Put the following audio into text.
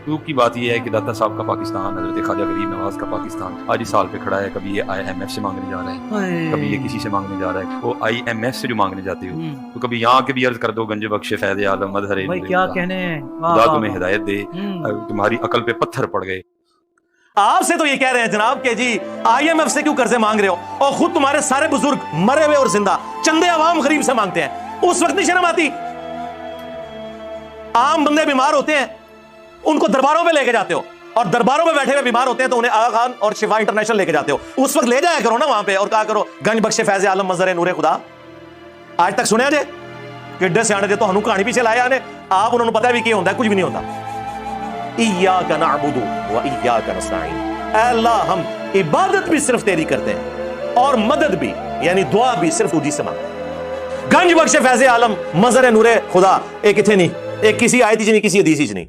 दुख की बात यह है कि दाता साहब का पाकिस्तान, हजरत ख्वाजा गरीब नवाज का पाकिस्तान आज इस साल पे खड़ा है। कभी ये IMF से मांगने जा रहा है, कभी ये किसी से मांगने जा रहा है। वो IMF से जो मांगने जाते हो तो कभी यहाँ के भी अर्ज कर दो, गंज बख्श फैज़ आलम मज़हर भाई क्या कहने हैं, खुदा तुम्हें हिदायत दे, तुम्हारी अकल पे पत्थर पड़ गए। आपसे तो ये कह रहे हैं जनाब के जी IMF से क्यों कर्जे मांग रहे हो, और खुद तुम्हारे सारे बुजुर्ग मरे हुए और जिंदा चंदे अवाम गरीब से मांगते हैं। उस वक्त नहीं शर्म आती? आम बंदे बीमार होते हैं, उनको दरबारों में लेके जाते हो, और दरबारों में बैठे हुए बीमार होते हैं तो उन्हें आगा खान और शिफा इंटरनेशनल लेके जाते हो। उस वक्त ले जाया करो ना वहां पे और कहा करो गंज बख्शे फैज़ आलम मज़हर नूरे खुदा। आज तक सुने जे किड्डे सियाने जे तो हनु कहानी पीछे लाया ने, आप उन्होंने पता भी क्या होता है, कुछ भी नहीं होता। इय्याका नअबुदु व इय्याका नस्तईन, अल्लाह हम इबादत भी सिर्फ तेरी करते हैं और मदद भी यानी दुआ भी सिर्फ तुझी से मांगते हैं। गंज बख्शे फैज़ आलम मज़हर नूरे खुदा एक इथे नहीं, एक किसी आयत च नहीं, किसी हदीस च नहीं।